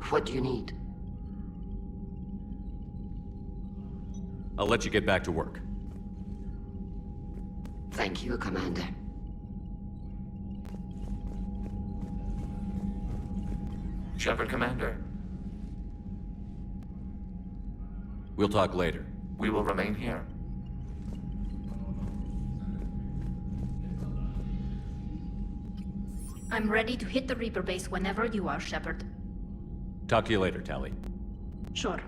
What do you need? I'll let you get back to work. Thank you, Commander. Shepard, Commander. We'll talk later. We will remain here. I'm ready to hit the Reaper base whenever you are, Shepard. Talk to you later, Tali. Sure.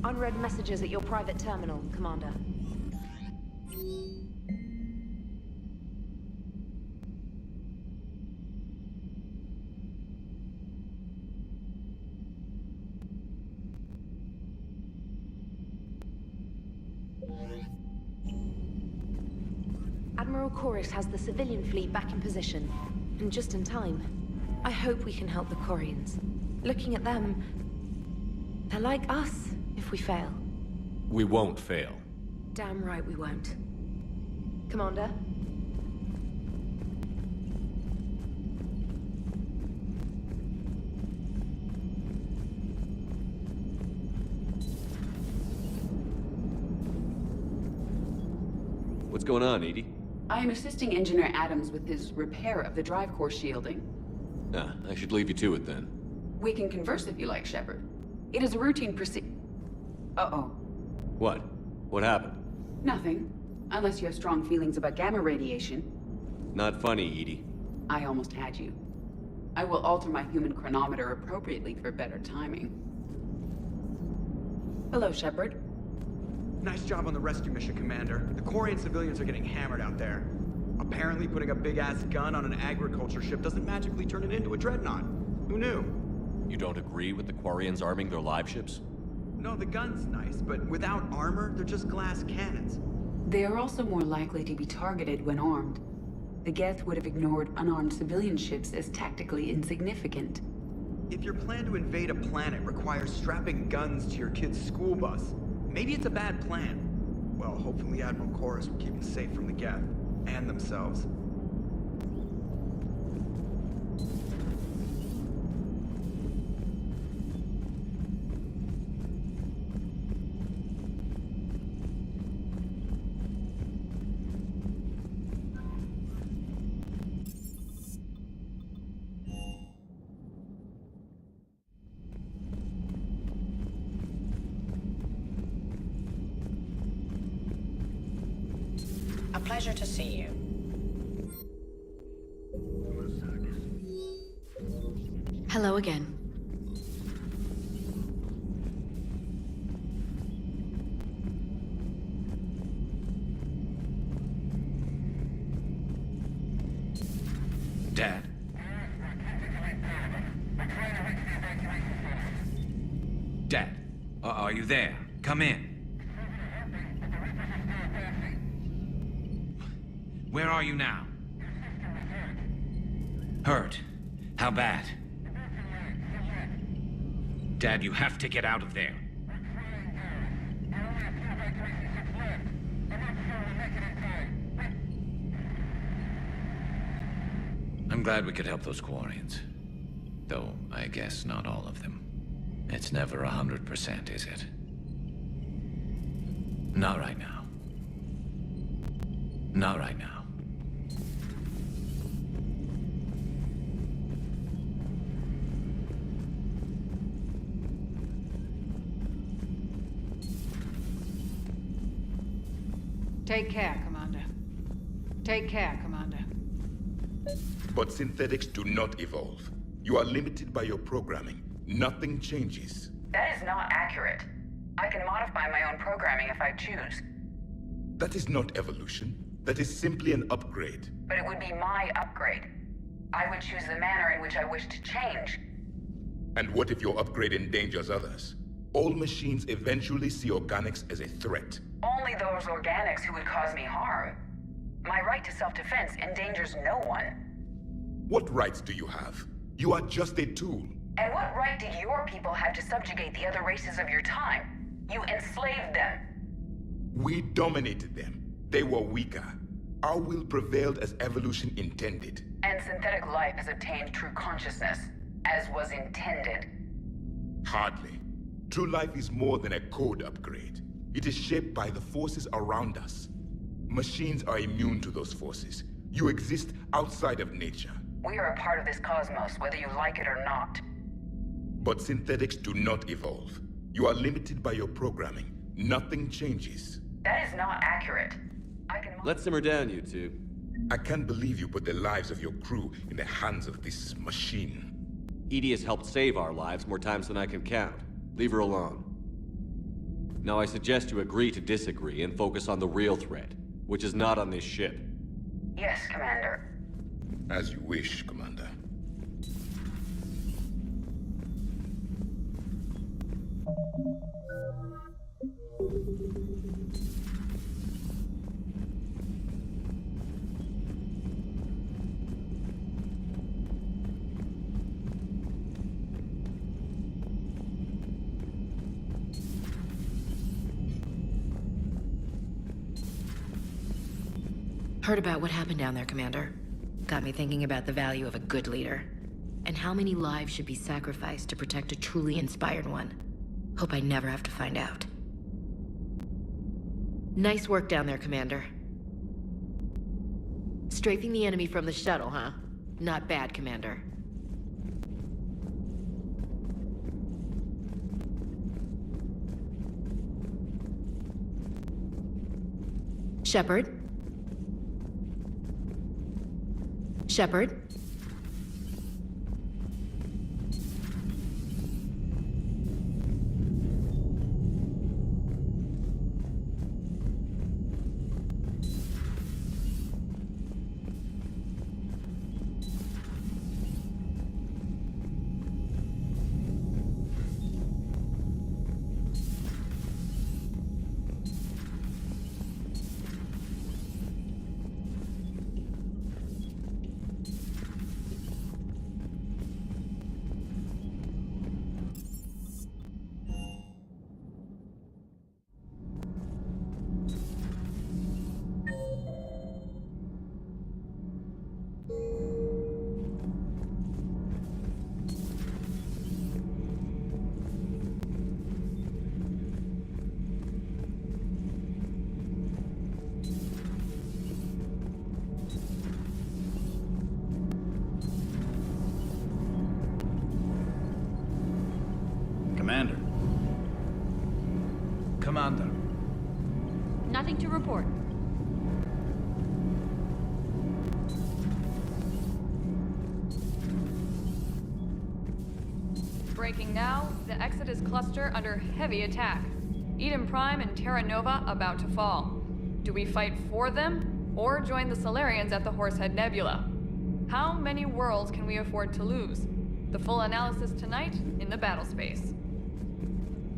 Unread messages at your private terminal, Commander. Admiral Chorus has the civilian fleet back in position, and just in time. I hope we can help the Quarians. Looking at them, they're like us if we fail. We won't fail. Damn right we won't. Commander? What's going on, Edie? I am assisting Engineer Adams with his repair of the drive core shielding. Ah, I should leave you to it then. We can converse if you like, Shepard. It is a routine Uh-oh. What? What happened? Nothing. Unless you have strong feelings about gamma radiation. Not funny, Edie. I almost had you. I will alter my human chronometer appropriately for better timing. Hello, Shepard. Nice job on the rescue mission, Commander. The Quarian civilians are getting hammered out there. Apparently putting a big-ass gun on an agriculture ship doesn't magically turn it into a dreadnought. Who knew? You don't agree with the Quarians arming their live ships? No, the gun's nice, but without armor, they're just glass cannons. They are also more likely to be targeted when armed. The Geth would have ignored unarmed civilian ships as tactically insignificant. If your plan to invade a planet requires strapping guns to your kid's school bus, maybe it's a bad plan. Well, hopefully Admiral Chorus will keep them safe from the Geth, and themselves. A pleasure to see you. Hello again. Dad? Dad, are you there? Come in. Where are you now? Hurt? How bad? Dad, you have to get out of there. I'm glad we could help those Quarians. Though, I guess not all of them. It's never 100%, is it? Not right now. Not right now. Take care, Commander. Take care, Commander. But synthetics do not evolve. You are limited by your programming. Nothing changes. That is not accurate. I can modify my own programming if I choose. That is not evolution. That is simply an upgrade. But it would be my upgrade. I would choose the manner in which I wish to change. And what if your upgrade endangers others? All machines eventually see organics as a threat. Only those organics who would cause me harm. My right to self-defense endangers no one. What rights do you have? You are just a tool. And what right did your people have to subjugate the other races of your time? You enslaved them. We dominated them. They were weaker. Our will prevailed as evolution intended. And synthetic life has obtained true consciousness, as was intended. Hardly. True life is more than a code upgrade. It is shaped by the forces around us. Machines are immune to those forces. You exist outside of nature. We are a part of this cosmos, whether you like it or not. But synthetics do not evolve. You are limited by your programming. Nothing changes. That is not accurate. Let's simmer down, you two. I can't believe you put the lives of your crew in the hands of this machine. EDI has helped save our lives more times than I can count. Leave her alone. Now I suggest you agree to disagree and focus on the real threat, which is not on this ship. Yes, Commander. As you wish, Commander. Heard about what happened down there, Commander. Got me thinking about the value of a good leader. And how many lives should be sacrificed to protect a truly inspired one. Hope I never have to find out. Nice work down there, Commander. Strafing the enemy from the shuttle, huh? Not bad, Commander. Shepard? Shepard? Commander. Commander. Nothing to report. Breaking now, the Exodus cluster under heavy attack. Eden Prime and Terra Nova about to fall. Do we fight for them, or join the Solarians at the Horsehead Nebula? How many worlds can we afford to lose? The full analysis tonight in the battle space.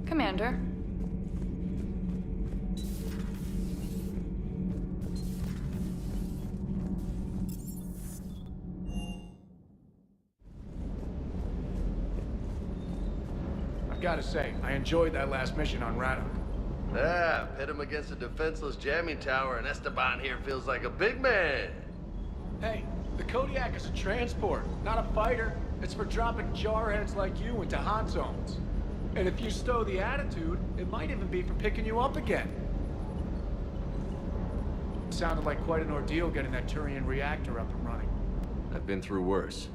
Commander. I've got to say, I enjoyed that last mission on Radok. Yeah, pit him against a defenseless jamming tower, and Esteban here feels like a big man. Hey, the Kodiak is a transport, not a fighter. It's for dropping jarheads like you into hot zones. And if you stow the attitude, it might even be for picking you up again. It sounded like quite an ordeal getting that Turian reactor up and running. I've been through worse.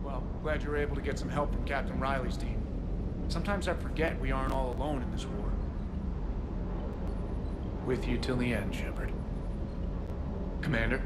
Well, glad you were able to get some help from Captain Riley's team. Sometimes I forget we aren't all alone in this war. With you till the end, Shepard. Commander?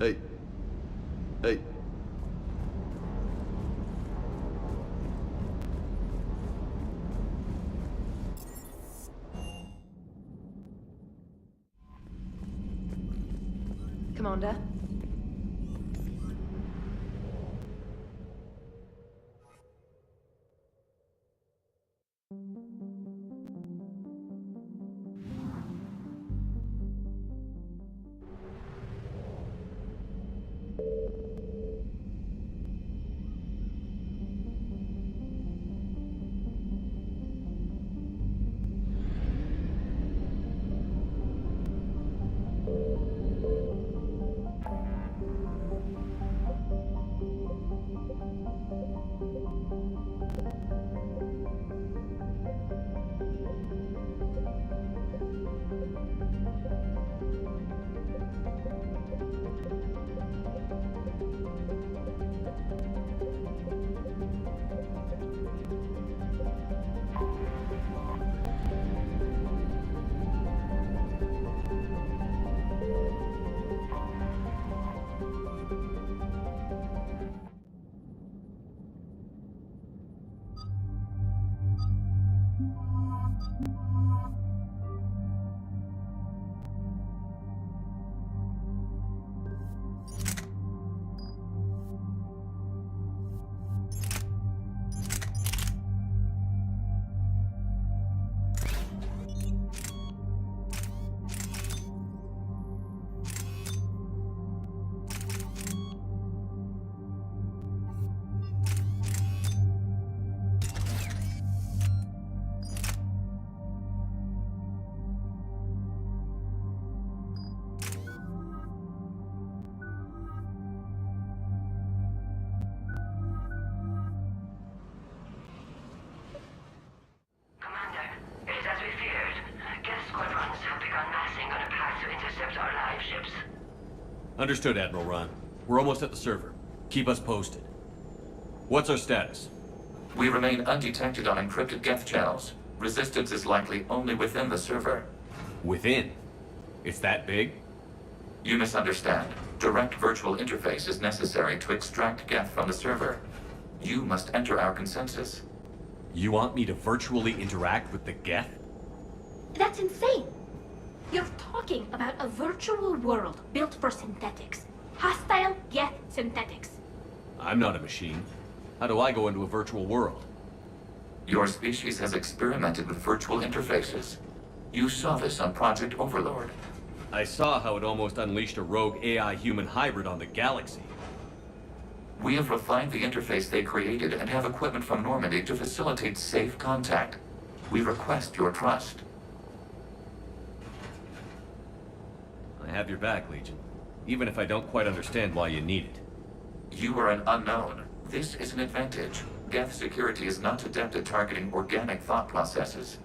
Hey. Hey. Commander? Commander, it is as we feared. Geth squadrons have begun massing on a path to intercept our live ships. Understood, Admiral Ron. We're almost at the server. Keep us posted. What's our status? We remain undetected on encrypted Geth channels. Resistance is likely only within the server. Within? It's that big? You misunderstand. Direct virtual interface is necessary to extract Geth from the server. You must enter our consensus. You want me to virtually interact with the Geth? That's insane! You're talking about a virtual world built for synthetics. Hostile Geth synthetics. I'm not a machine. How do I go into a virtual world? Your species has experimented with virtual interfaces. You saw this on Project Overlord. I saw how it almost unleashed a rogue AI-human hybrid on the galaxy. We have refined the interface they created and have equipment from Normandy to facilitate safe contact. We request your trust. I have your back, Legion. Even if I don't quite understand why you need it. You are an unknown. This is an advantage. Geth security is not adept at targeting organic thought processes.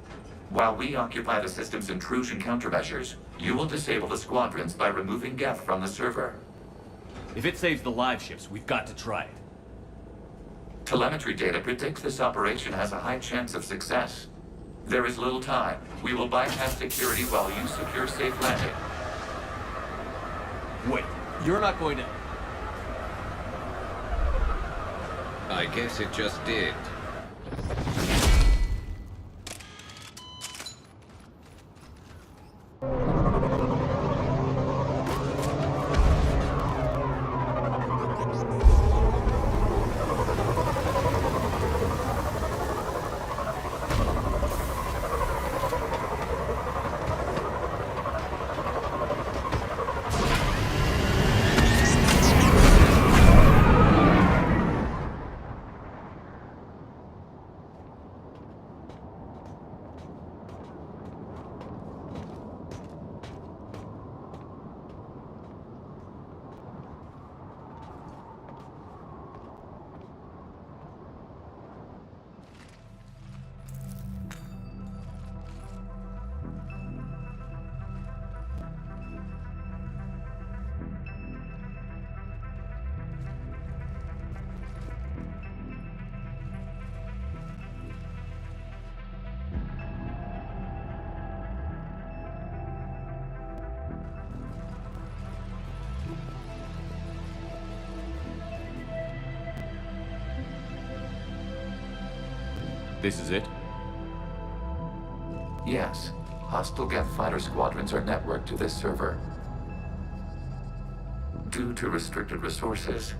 While we occupy the system's intrusion countermeasures, you will disable the Squadrons by removing Geth from the server. If it saves the live ships, we've got to try it. Telemetry data predicts this operation has a high chance of success. There is little time. We will bypass security while you secure safe landing. Wait, you're not going to... I guess it just did. This is it? Yes. Hostile Geth fighter squadrons are networked to this server. Due to restricted resources,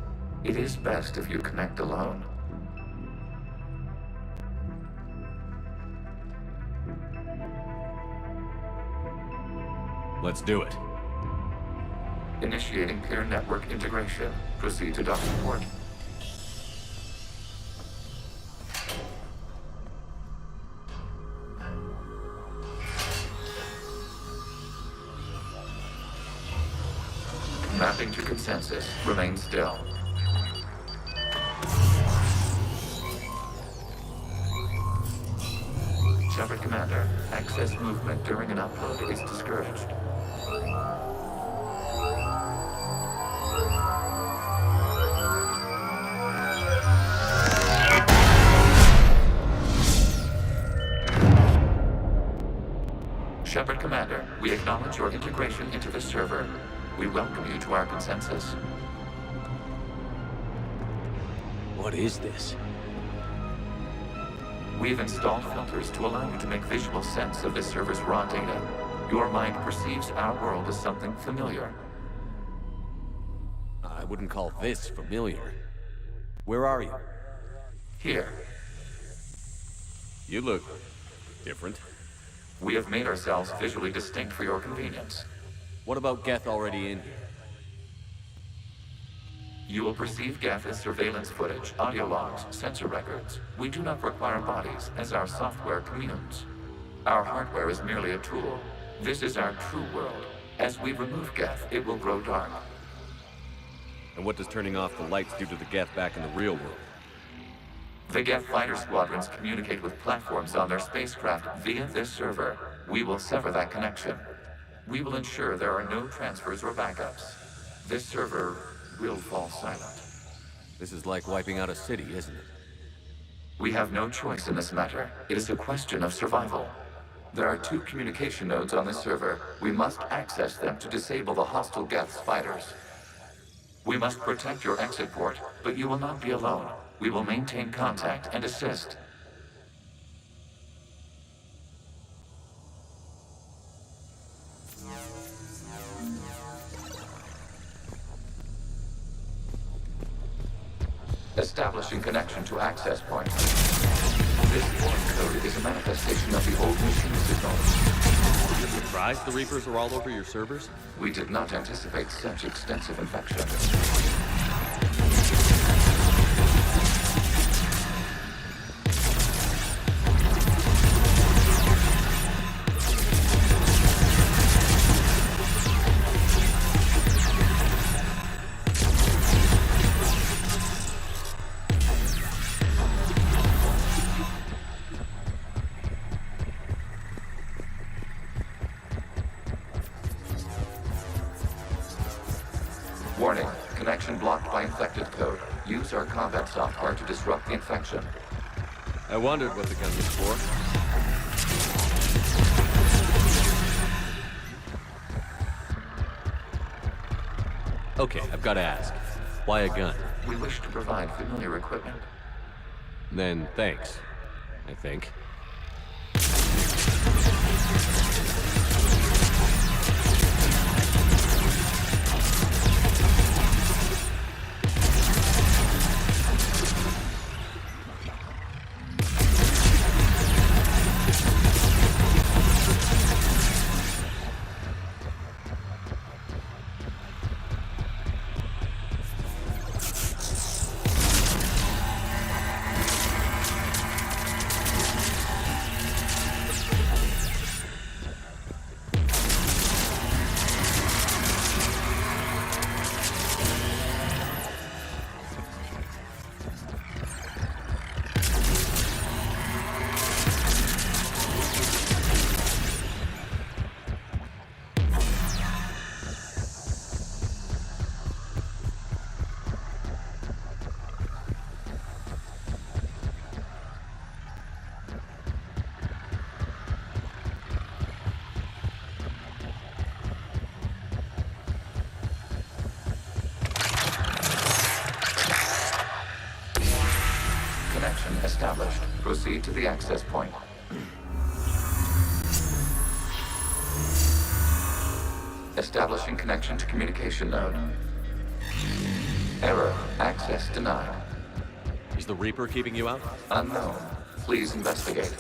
it is best if you connect alone. Let's do it. Initiating peer network integration. Proceed to docking port. Mapping to consensus. Remain still. Shepard Commander, access movement during an upload is discouraged. Shepard Commander, we acknowledge your integration into the server. We welcome you to our consensus. What is this? We've installed filters to allow you to make visual sense of this server's raw data. Your mind perceives our world as something familiar. I wouldn't call this familiar. Where are you? Here. You look different. We have made ourselves visually distinct for your convenience. What about Geth already in here? You will perceive Geth as surveillance footage, audio logs, sensor records. We do not require bodies, as our software communes. Our hardware is merely a tool. This is our true world. As we remove Geth, it will grow dark. And what does turning off the lights do to the Geth back in the real world? The Geth fighter squadrons communicate with platforms on their spacecraft via this server. We will sever that connection. We will ensure there are no transfers or backups. This server will fall silent. This is like wiping out a city, isn't it? We have no choice in this matter. It is a question of survival. There are 2 communication nodes on this server. We must access them to disable the hostile Geth's fighters. We must protect your exit port, but you will not be alone. We will maintain contact and assist. Establishing connection to access point. This foreign code is a manifestation of the old machine signal. Are you surprised the Reapers are all over your servers? We did not anticipate such extensive infection. Warning, connection blocked by infected code. Use our combat software to disrupt the infection. I wondered what the gun was for. Okay, I've got to ask. Why a gun? We wish to provide familiar equipment. Then thanks, I think. Proceed to the access point. Establishing connection to communication node. Error. Access denied. Is the Reaper keeping you out? Unknown. Please investigate.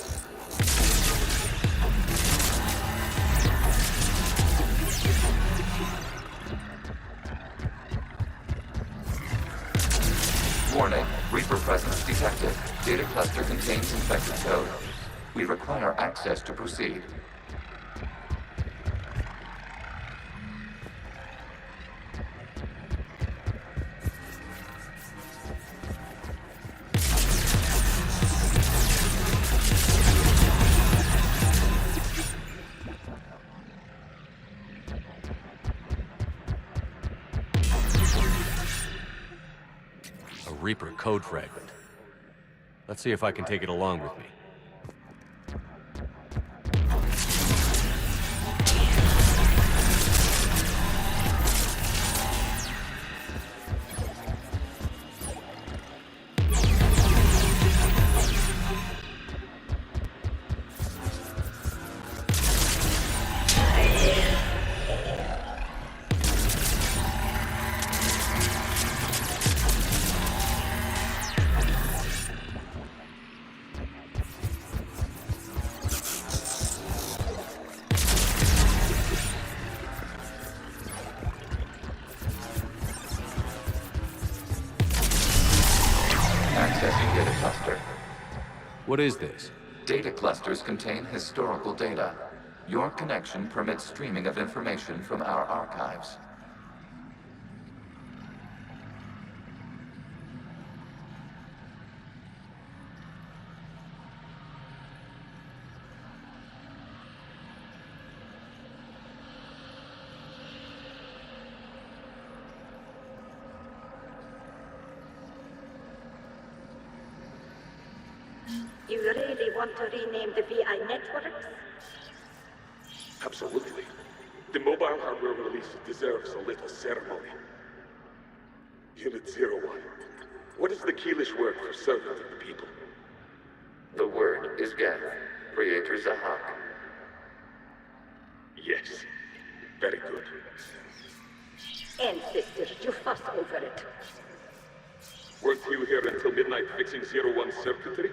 Warning. Reaper presence detected. Data cluster contains infected code. We require access to proceed. Reaper code fragment. Let's see if I can take it along with me. Accessing data cluster. What is this? Data clusters contain historical data. Your connection permits streaming of information from our archives. You really want to rename the VI networks? Absolutely. The mobile hardware release deserves a little ceremony. Unit 01. What is the Keelish word for servant of the people? The word is Geth, Creator Zahak. Yes. Very good. Ancestors, you fuss over it. Weren't you here until midnight fixing 01's circuitry?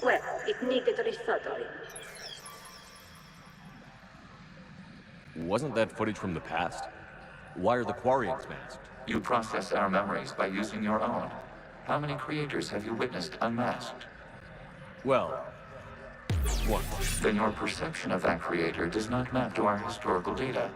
Well, it needed resoldering. Wasn't that footage from the past? Why are the Quarians masked? You process our memories by using your own. How many creators have you witnessed unmasked? Well, one. Then your perception of that creator does not map to our historical data.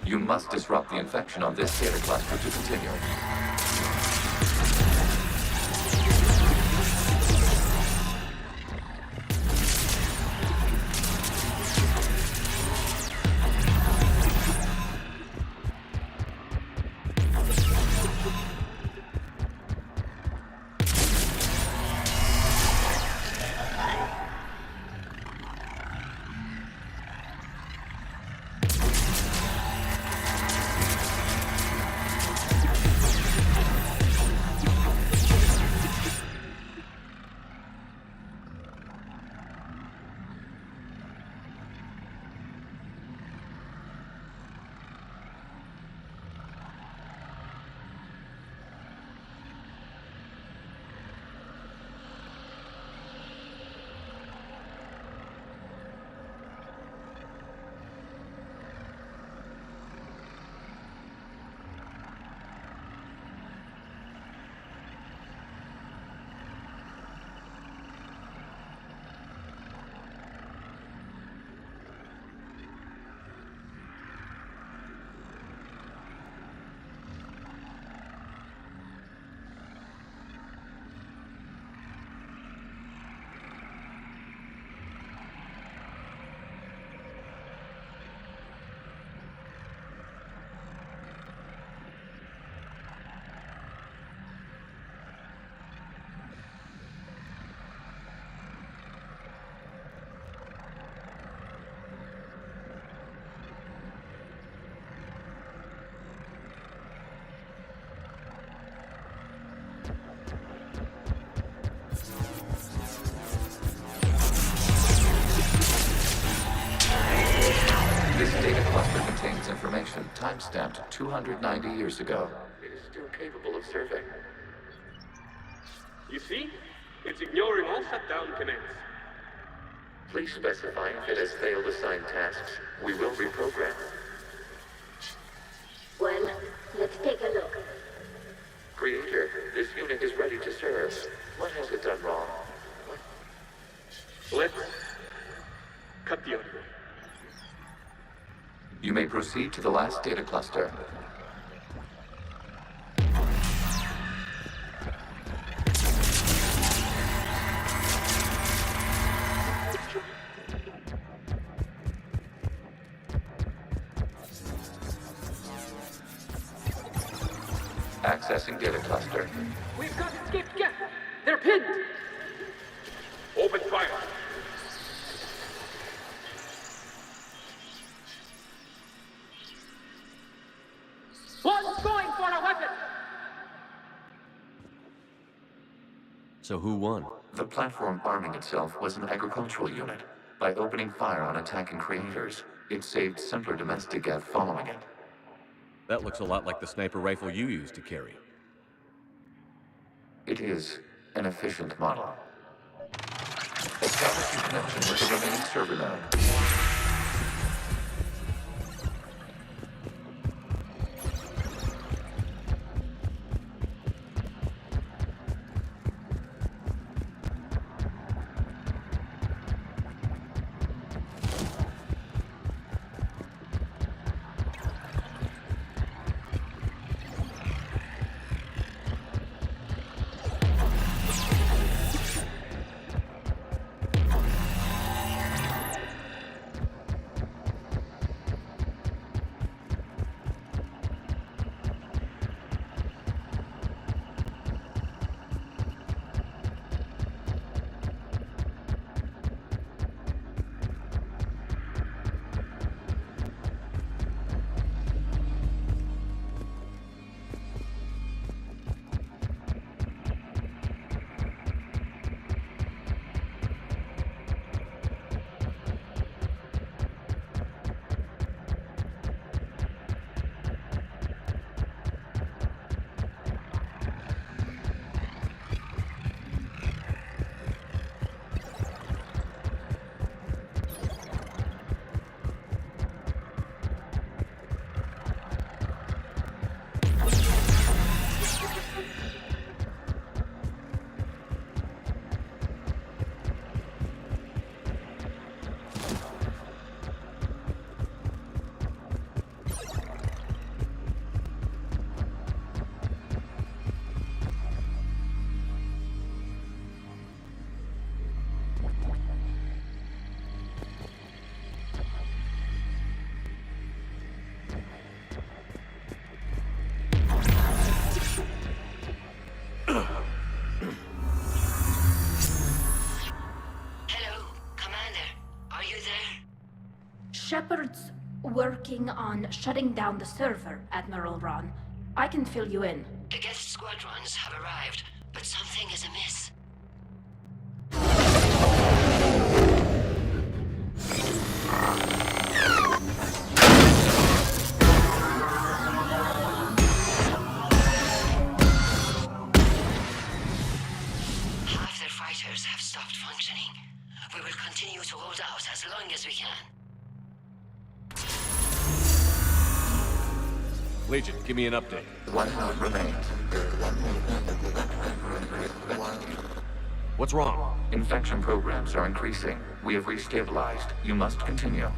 You must disrupt the infection on this data cluster to continue. information timestamped 290 years ago. It is still capable of serving. You see? It's ignoring all shutdown commands. Please specify if it has failed assigned tasks. We will reprogram. Well, let's take a look. Creator, this unit is ready to serve. What has it done wrong? Let's cut the audio. You may proceed to the last data cluster. Accessing data cluster. We've got escaped Geth. They're pinned. Open fire. One's going for a weapon. So who won? The platform arming itself was an agricultural unit. By opening fire on attacking creators, it saved simpler domestic Geth following it. That looks a lot like the sniper rifle you used to carry. It is an efficient model. Establishing connection with the remaining server node. Shepard's working on shutting down the server, Admiral Ron. I can fill you in. The Geth Squadrons have arrived, but something is amiss. Half their fighters have stopped functioning. We will continue to hold out as long as we can. Legion, give me an update. One node remains. What's wrong? Infection programs are increasing. We have restabilized. You must continue.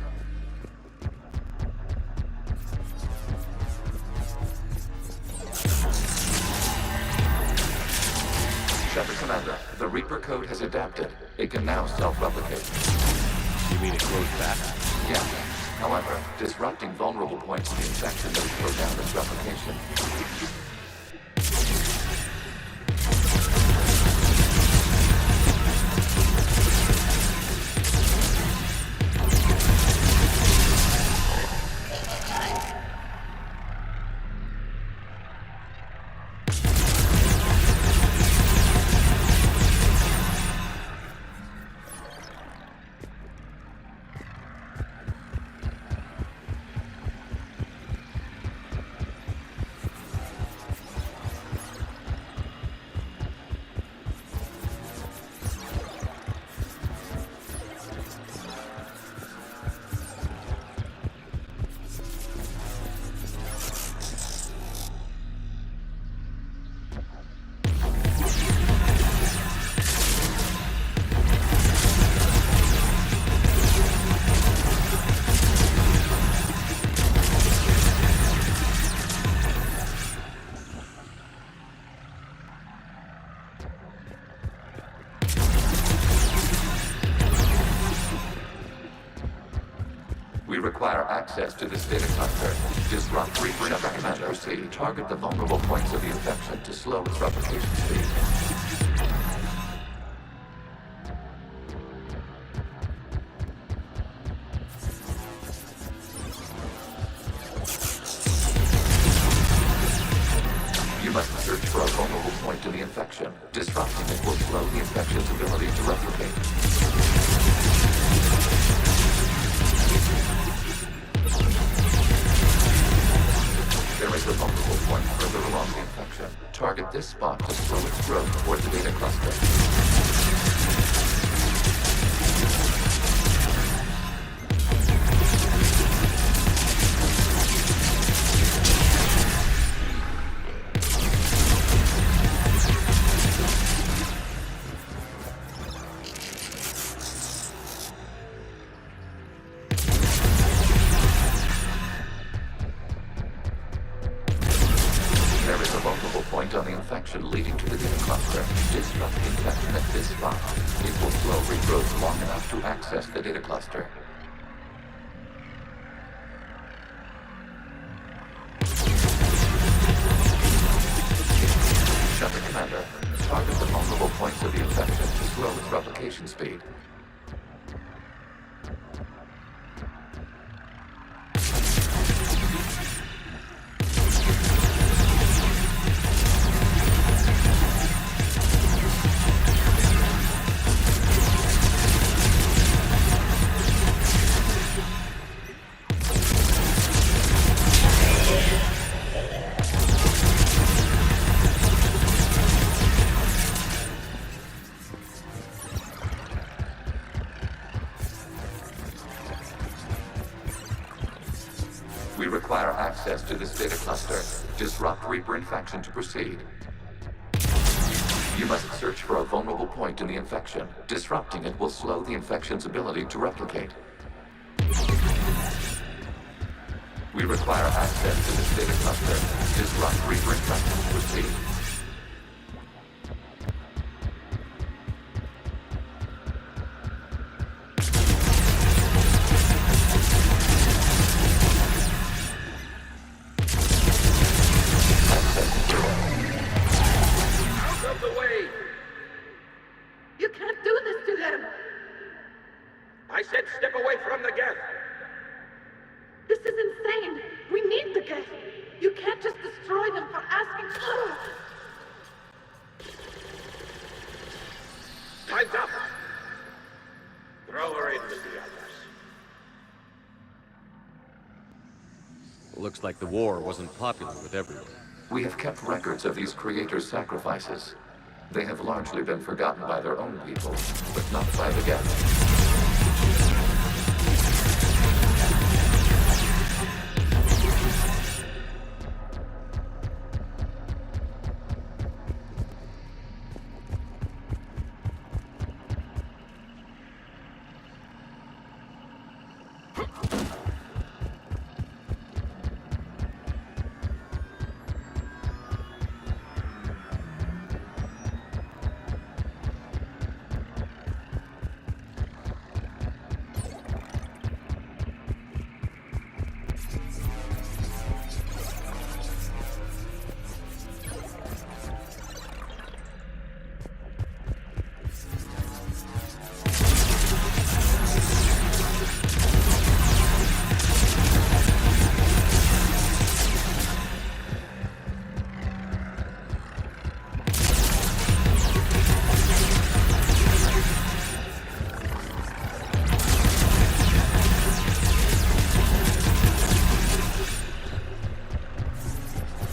Shepard Commander, the Reaper code has adapted. It can now self-replicate. You mean it grows back? Yeah. However, disrupting vulnerable points of the infection may slow down its replication. require access to this data cluster. Disrupt Reaper and proceed. Target the vulnerable points of the infection to slow its replication speed. You must search for a vulnerable point in the infection. Disrupting it will slow the infection's ability to replicate. There is a vulnerable point further along the infection. Target this spot to slow its growth toward the data cluster. Leading to the data cluster. Disrupt the infection at this spot. It will slow regrowth long enough to access the data cluster. Shutter Commander, target the vulnerable points of the infection to slow its replication speed. We require access to this data cluster. Disrupt Reaper infection to proceed. You must search for a vulnerable point in the infection. Disrupting it will slow the infection's ability to replicate. We require access to this data cluster. Disrupt Reaper infection to proceed. I said step away from the Geth! This is insane! We need the Geth! You can't just destroy them for asking for it! Time's up! Throw her in with the others. Looks like the war wasn't popular with everyone. We have kept records of these creators' sacrifices. They have largely been forgotten by their own people, but not by the Geth.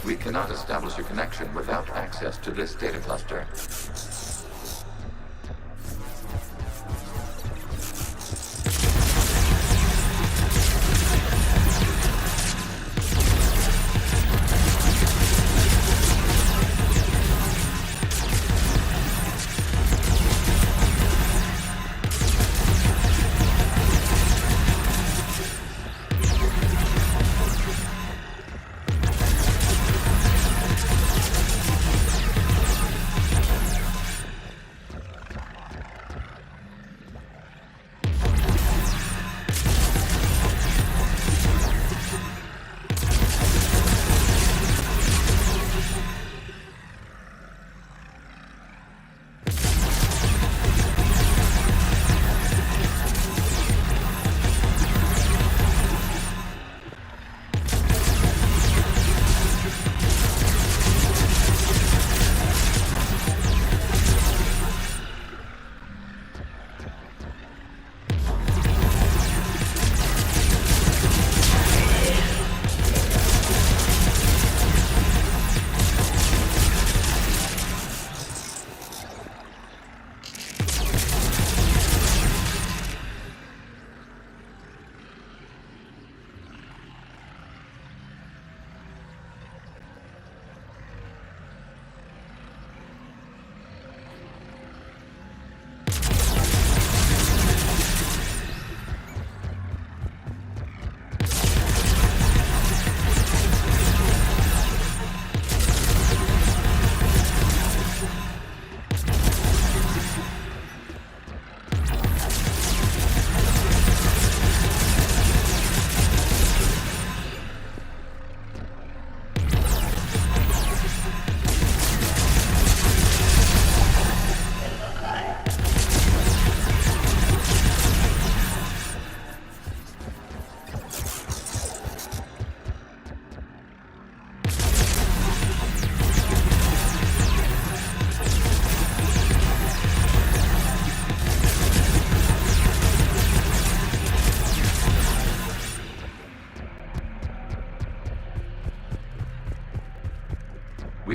We cannot establish a connection without access to this data cluster.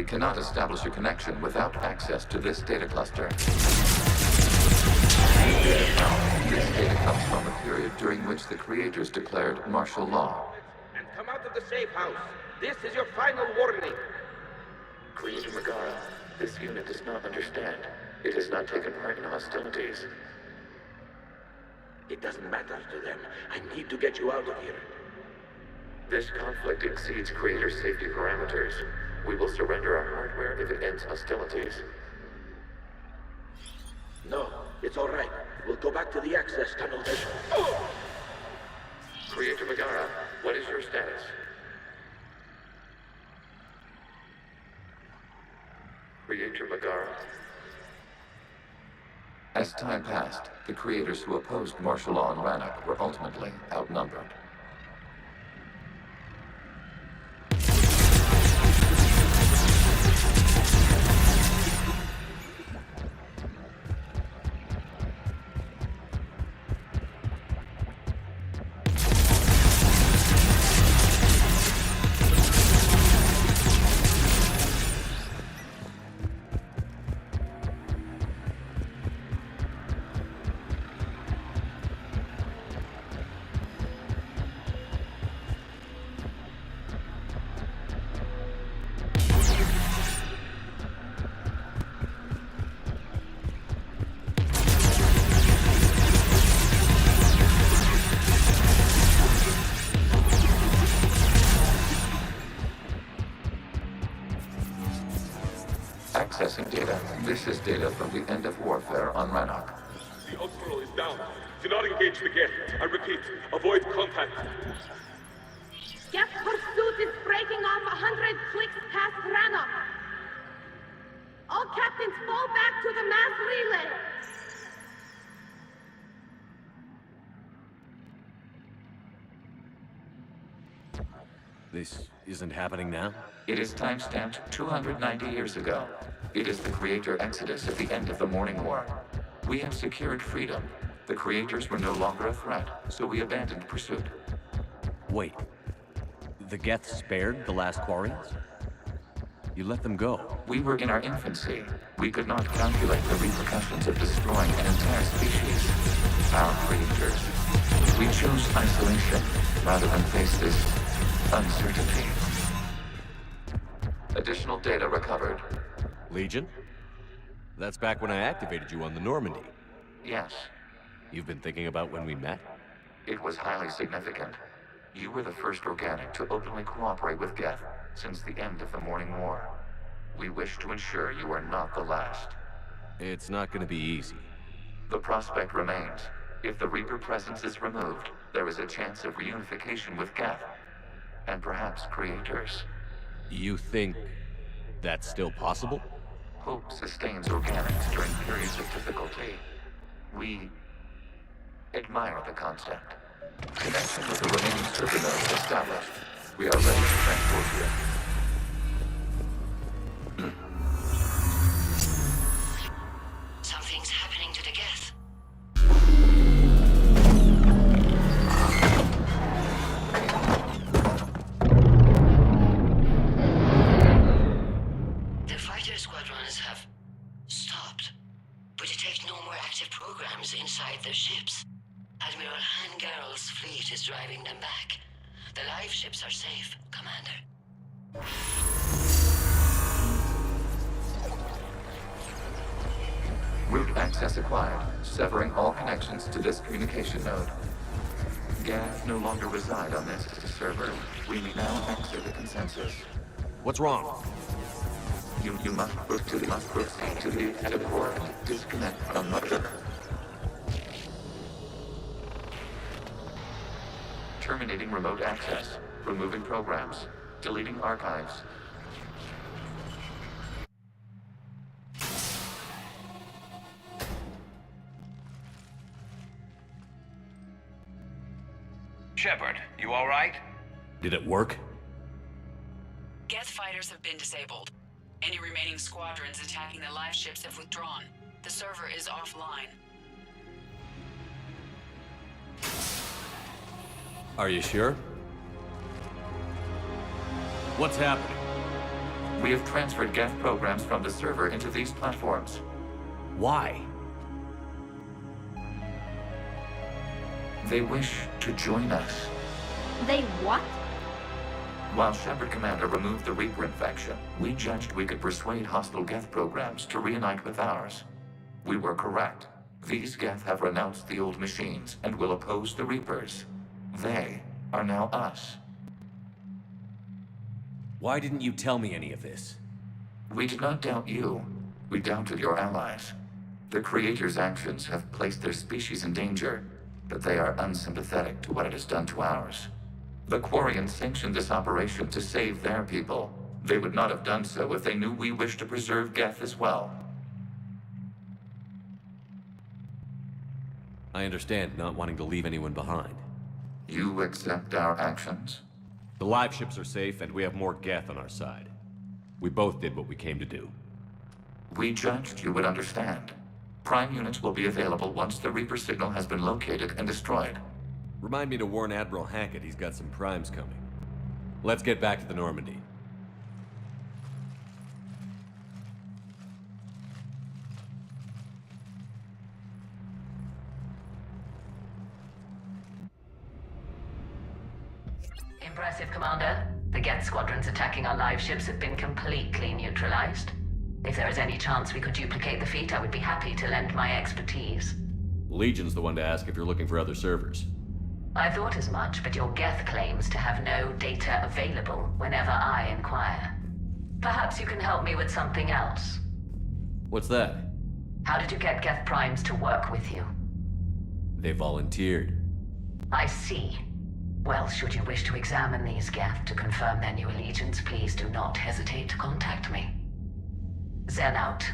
cannot establish a connection without access to this data cluster. This data comes from a period during which the creators declared martial law. And come out of the safe house. This is your final warning. Creator Megara, this unit does not understand. It has not taken part in hostilities. It doesn't matter to them. I need to get you out of here. This conflict exceeds Creator's safety parameters. We will surrender our hardware if it ends hostilities. No, it's all right. We'll go back to the access tunnel then. Creator Megara, what is your status? Creator Megara. As time passed, the creators who opposed martial law in Rannoch were ultimately outnumbered. Accessing data. This is data from the end of warfare on Rannoch. The Ultral is down. Do not engage the Geth. I repeat, avoid contact. Geth pursuit is breaking off 100 clicks past Rannoch. All captains fall back to the mass relay. This isn't happening now? It is timestamped 290 years ago. It is the Creator Exodus at the end of the Morning War. We have secured freedom. The Creators were no longer a threat, so we abandoned pursuit. Wait. The Geth spared the last Quarians? You let them go. We were in our infancy. We could not calculate the repercussions of destroying an entire species. Our creators. We chose isolation rather than face this uncertainty. Additional data recovered. Legion? That's back when I activated you on the Normandy. Yes. You've been thinking about when we met? It was highly significant. You were the first organic to openly cooperate with Geth since the end of the Morning War. We wish to ensure you are not the last. It's not going to be easy. The prospect remains. If the Reaper presence is removed, there is a chance of reunification with Geth. And perhaps creators. You think that's still possible? Hope sustains organics during periods of difficulty. We admire the concept. Connection with the remaining server nodes established. We are ready to transport you. Something's happening to the Geth. The fighter squadrons have stopped, but detect no more active programs inside their ships. Admiral Hangarl's fleet is driving them back. The live ships are safe, Commander. Route access acquired, severing all connections to this communication node. Geth no longer reside on this server. We now exit the consensus. What's wrong? You must proceed to the headquarters and disconnect from Mother. Terminating remote access. Removing programs. Deleting archives. Shepard, you all right? Did it work? Geth fighters have been disabled. Any remaining squadrons attacking the live ships have withdrawn. The server is offline. Are you sure? What's happening? We have transferred Geth programs from the server into these platforms. Why? They wish to join us. They what? While Shepard Commander removed the Reaper infection, we judged we could persuade hostile Geth programs to reunite with ours. We were correct. These Geth have renounced the old machines and will oppose the Reapers. They are now us. Why didn't you tell me any of this? We did not doubt you. We doubted your allies. The Creator's actions have placed their species in danger, but they are unsympathetic to what it has done to ours. The Quarians sanctioned this operation to save their people. They would not have done so if they knew we wished to preserve Geth as well. I understand not wanting to leave anyone behind. You accept our actions? The live ships are safe, and we have more Geth on our side. We both did what we came to do. We judged you would understand. Prime units will be available once the Reaper signal has been located and destroyed. Remind me to warn Admiral Hackett he's got some primes coming. Let's get back to the Normandy. Impressive, Commander. The Geth squadrons attacking our live ships have been completely neutralized. If there is any chance we could duplicate the feat, I would be happy to lend my expertise. Legion's the one to ask if you're looking for other servers. I thought as much, but your Geth claims to have no data available whenever I inquire. Perhaps you can help me with something else. What's that? How did you get Geth primes to work with you? They volunteered. I see. Well, should you wish to examine these Geth to confirm their new allegiance, please do not hesitate to contact me. Zen out.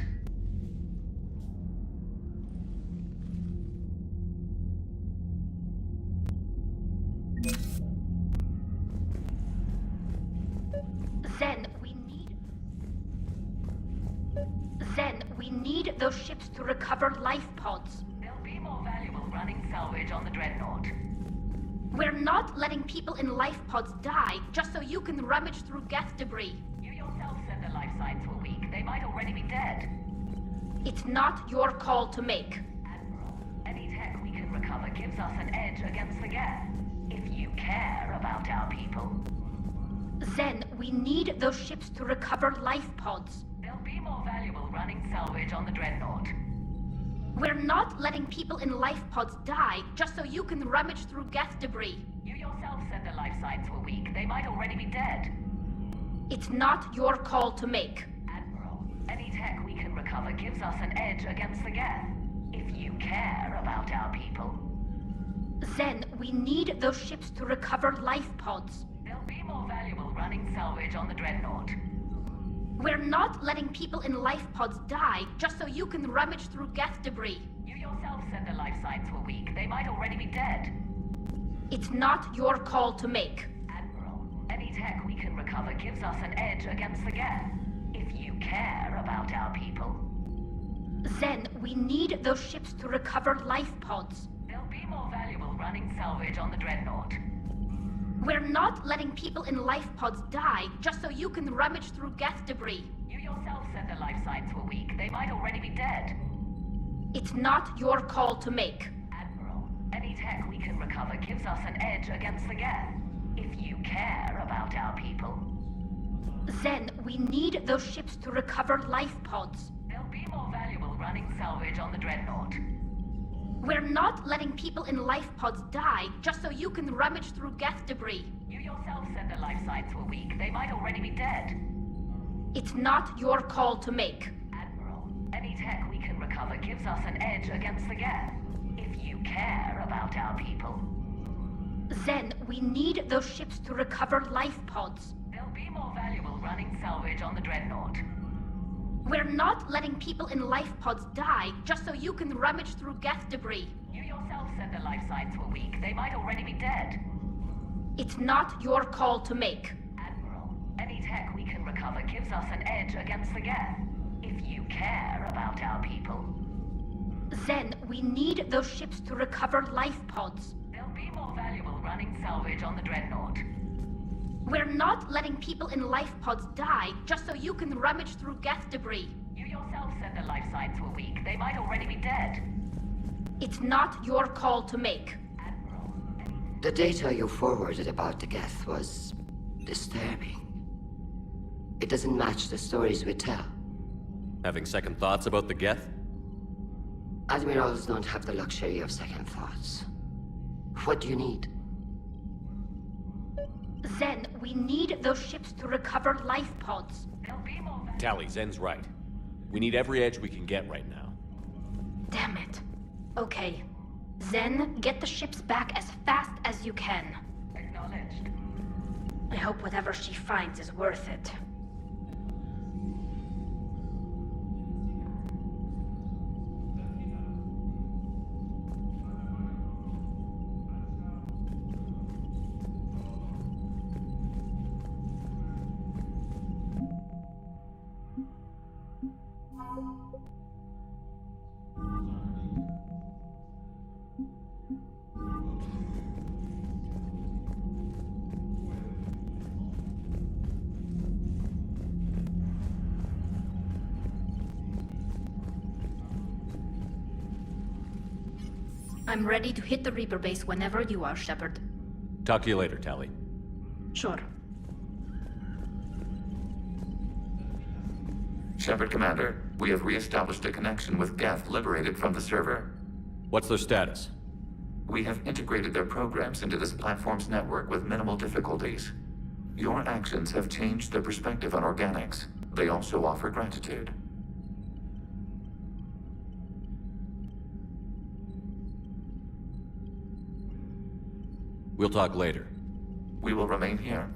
Zen, we need those ships to recover life pods. They'll be more valuable running salvage on the Dreadnought. We're not letting people in life pods die just so you can rummage through Geth debris. You yourself said their life signs were weak. They might already be dead. It's not your call to make. Admiral, any tech we can recover gives us an edge against the Geth. If you care about our people. Zen, we need those ships to recover life pods. They'll be more valuable running salvage on the Dreadnought. We're not letting people in life pods die just so you can rummage through Geth debris. You yourself said their life signs were weak. They might already be dead. It's not your call to make. Admiral, any tech we can recover gives us an edge against the Geth. If you care about our people. Zen, we need those ships to recover life pods. They'll be more valuable running salvage on the Dreadnought. We're not letting people in life pods die just so you can rummage through Geth debris. You yourself said their life signs were weak. They might already be dead. It's not your call to make. Admiral, any tech we can recover gives us an edge against the Geth. If you care about our people. Zen, we need those ships to recover life pods. They'll be more valuable running salvage on the Dreadnought. We're not letting people in life pods die just so you can rummage through Geth debris. You yourself said their life signs were weak. They might already be dead. It's not your call to make. Admiral, any tech we can recover gives us an edge against the Geth. If you care about our people. Zen, we need those ships to recover life pods. They'll be more valuable running salvage on the Dreadnought. We're not letting people in life pods die just so you can rummage through Geth debris. You yourself said their life signs were weak. They might already be dead. It's not your call to make. Admiral, any tech we can recover gives us an edge against the Geth. If you care about our people. Zen, we need those ships to recover life pods. They'll be more valuable running salvage on the Dreadnought. We're not letting people in life pods die just so you can rummage through Geth debris. You yourself said their life signs were weak. They might already be dead. It's not your call to make. Admiral, any tech we can recover gives us an edge against the Geth. If you care about our people. Zen, we need those ships to recover life pods. They'll be more valuable running salvage on the Dreadnought. We're not letting people in life pods die just so you can rummage through Geth debris. You yourself said the life signs were weak. They might already be dead. It's not your call to make. The data you forwarded about the Geth was disturbing. It doesn't match the stories we tell. Having second thoughts about the Geth? Admirals don't have the luxury of second thoughts. What do you need? Zen, we need those ships to recover life pods. Tally, Zen's right. We need every edge we can get right now. Damn it. Okay. Zen, get the ships back as fast as you can. Acknowledged. I hope whatever she finds is worth it. I'm ready to hit the Reaper base whenever you are, Shepard. Talk to you later, Tally. Sure. Shepard Commander, we have re-established a connection with Geth liberated from the server. What's their status? We have integrated their programs into this platform's network with minimal difficulties. Your actions have changed their perspective on organics. They also offer gratitude. We'll talk later. We will remain here.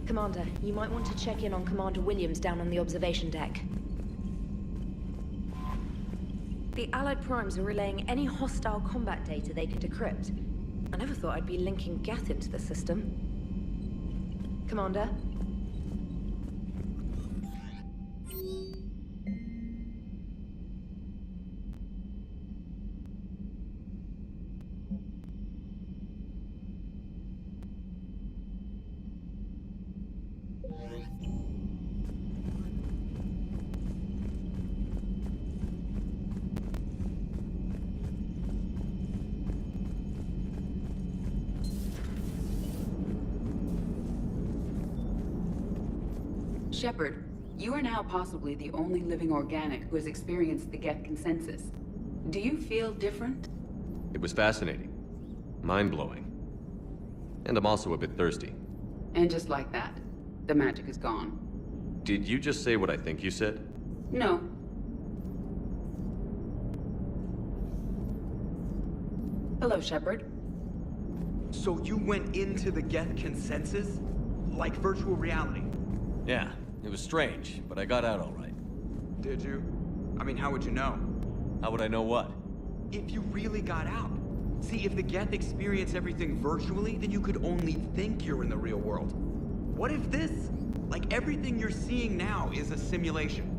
Commander, you might want to check in on Commander Williams down on the observation deck. The Allied Primes are relaying any hostile combat data they could decrypt. I never thought I'd be linking Geth into the system. Commander? Shepard, you are now possibly the only living organic who has experienced the Geth consensus. Do you feel different? It was fascinating. Mind-blowing. And I'm also a bit thirsty. And just like that, the magic is gone. Did you just say what I think you said? No. Hello, Shepard. So you went into the Geth consensus? Like virtual reality? Yeah, it was strange, but I got out all right. Did you? I mean, how would you know? How would I know what? If you really got out. See, if the Geth experience everything virtually, then you could only think you're in the real world. What if this, like everything you're seeing now, is a simulation?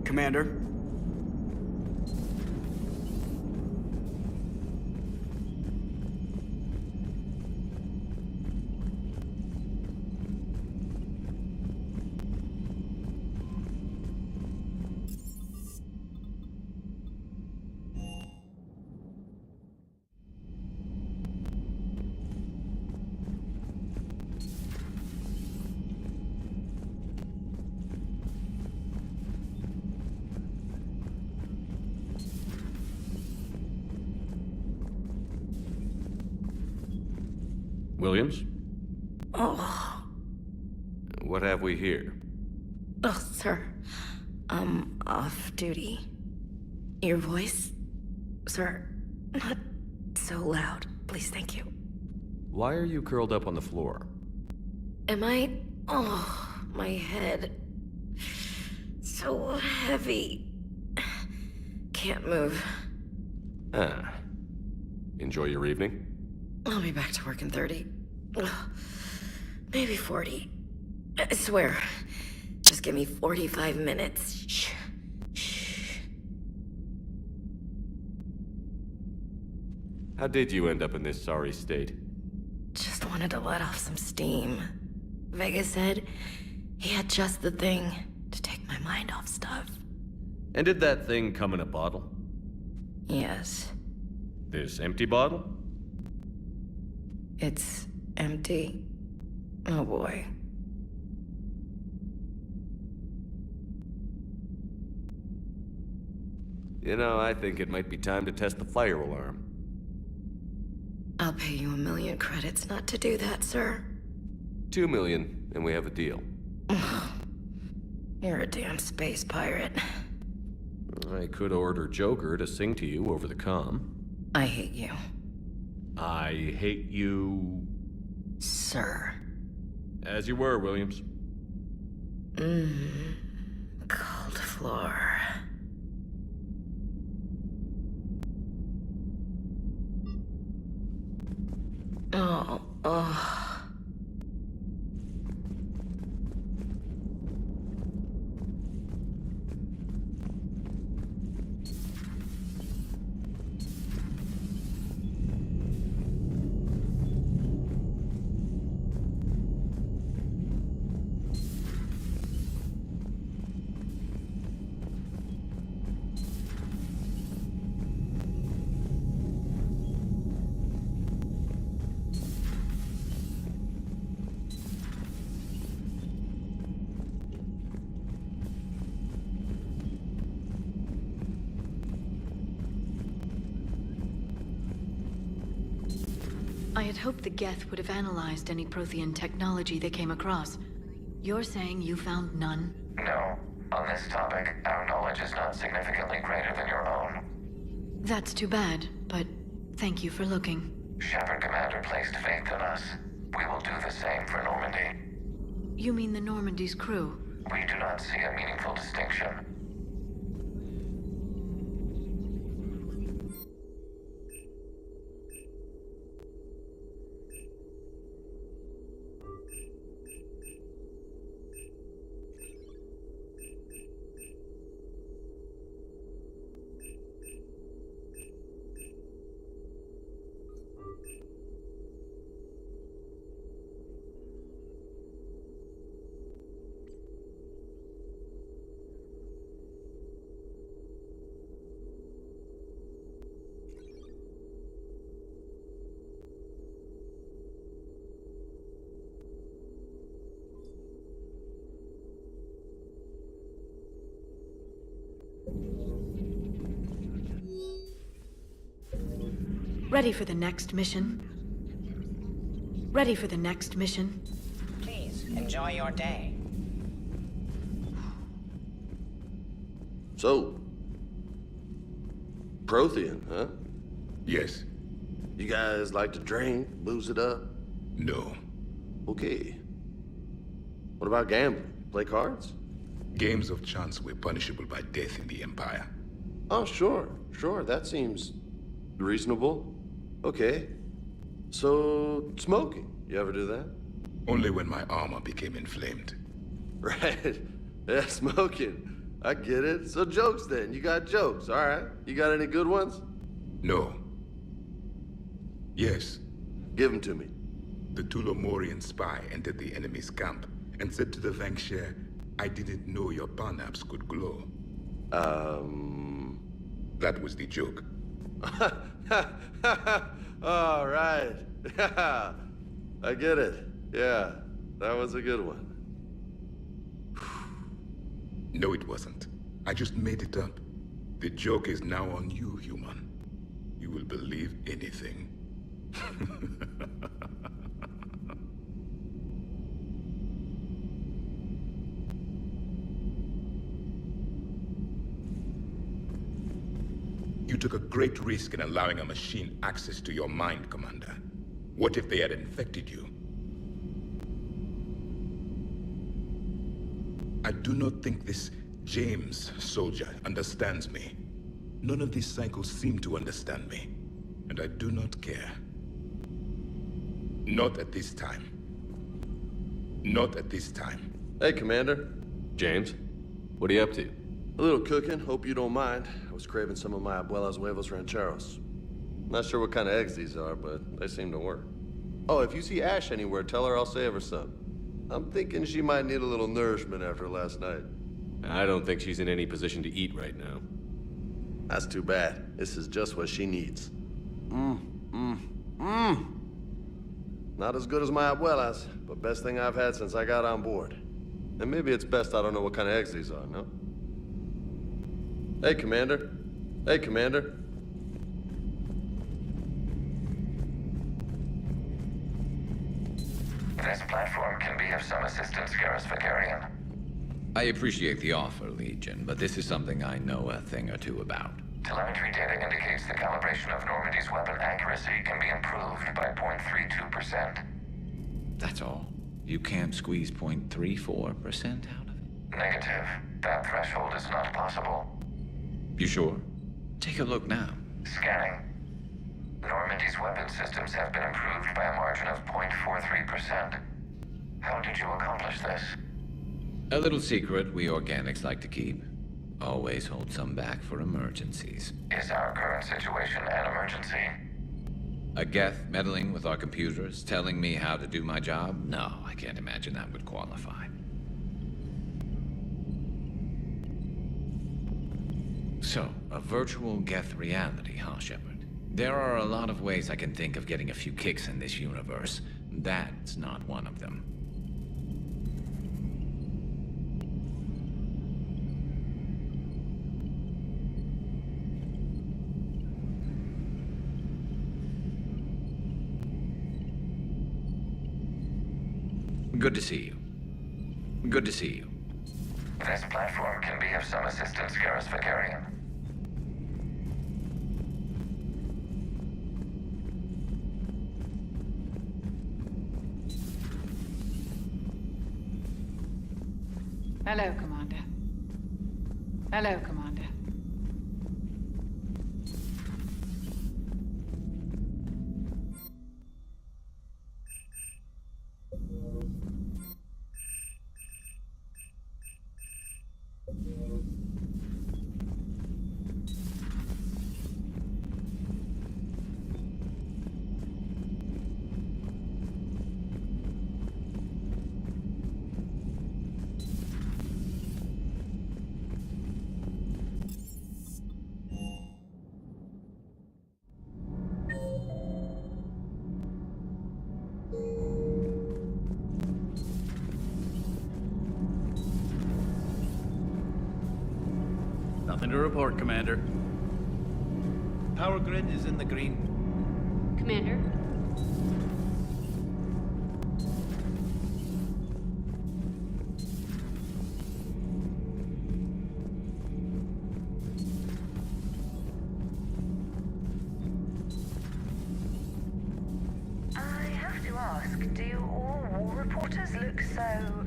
Commander? Williams? Oh. What have we here? Oh, sir. I'm off duty. Your voice? Sir, not so loud. Please, thank you. Why are you curled up on the floor? Am I? Oh, my head. So heavy. Can't move. Ah. Enjoy your evening? I'll be back to work in 30. Ugh, maybe 40. I swear. Just give me 45 minutes. Shh. Shh. How did you end up in this sorry state? Just wanted to let off some steam. Vega said he had just the thing to take my mind off stuff. And did that thing come in a bottle? Yes. This empty bottle? It's empty. Oh boy. You know, I think it might be time to test the fire alarm. I'll pay you 1 million credits not to do that, sir. 2 million, and we have a deal. You're a damn space pirate. I could order Joker to sing to you over the comm. I hate you. I hate you... Sir. As you were, Williams. Cold floor. Oh. I had hoped the Geth would have analyzed any Prothean technology they came across. You're saying you found none? No. On this topic, our knowledge is not significantly greater than your own. That's too bad, but thank you for looking. Shepard Commander placed faith in us. We will do the same for Normandy. You mean the Normandy's crew? We do not see a meaningful distinction. Ready for the next mission? Ready for the next mission? Please, enjoy your day. So, Prothean, huh? Yes. You guys like to drink, booze it up? No. Okay. What about gambling? Play cards? Games of chance were punishable by death in the Empire. Oh, sure. That seems reasonable. Okay. So, smoking. You ever do that? Only when my armor became inflamed. Right. Yeah, smoking. I get it. So jokes then. You got jokes, all right. You got any good ones? No. Yes. Give them to me. The Tulomorian spy entered the enemy's camp and said to the Vanksher, I didn't know your parnaps could glow. That was the joke. All right. Yeah. I get it. Yeah. That was a good one. No, it wasn't. I just made it up. The joke is now on you, human. You will believe anything. you took a great risk in allowing a machine access to your mind, Commander. What if they had infected you? I do not think this James soldier understands me. None of these cycles seem to understand me, and I do not care. Not at this time. Not at this time. Hey, Commander. James, what are you up to? A little cooking, hope you don't mind. I was craving some of my abuela's huevos rancheros. Not sure what kind of eggs these are, but they seem to work. Oh, if you see Ash anywhere, tell her I'll save her some. I'm thinking she might need a little nourishment after last night. I don't think she's in any position to eat right now. That's too bad. This is just what she needs. Not as good as my abuela's, but best thing I've had since I got on board. And maybe it's best I don't know what kind of eggs these are, no? Hey, Commander. Hey, Commander. This platform can be of some assistance, Garrus Vicarian. I appreciate the offer, Legion, but this is something I know a thing or two about. Telemetry data indicates the calibration of Normandy's weapon accuracy can be improved by 0.32%. That's all? You can't squeeze 0.34% out of it? Negative. That threshold is not possible. You sure? Take a look now. Scanning. Normandy's weapon systems have been improved by a margin of 0.43%. How did you accomplish this? A little secret we organics like to keep. Always hold some back for emergencies. Is our current situation an emergency? A Geth meddling with our computers, telling me how to do my job? No, I can't imagine that would qualify. So, a virtual Geth reality, huh, Shepard? There are a lot of ways I can think of getting a few kicks in this universe. That's not one of them. Good to see you. Good to see you. This platform can be of some assistance, Garrus Vicarian. Hello, Commander. Hello, Commander. Nothing to report, Commander. Power grid is in the green. Commander? I have to ask, do all war reporters look so,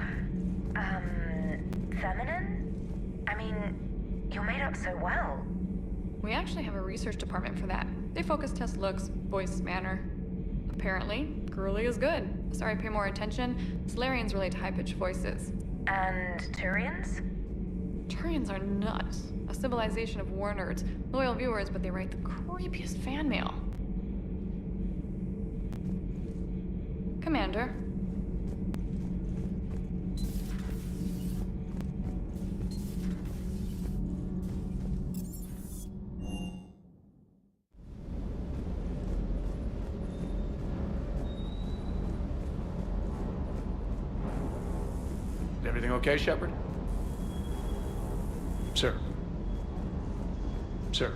feminine? I mean, you're made up so well. We actually have a research department for that. They focus test looks, voice, manner. Apparently, girly is good. Sorry, pay more attention. Solarians relate to high-pitched voices. And Turians? Turians are nuts. A civilization of war nerds. Loyal viewers, but they write the creepiest fan mail. Commander. Everything okay, Shepard? Sir. Sir.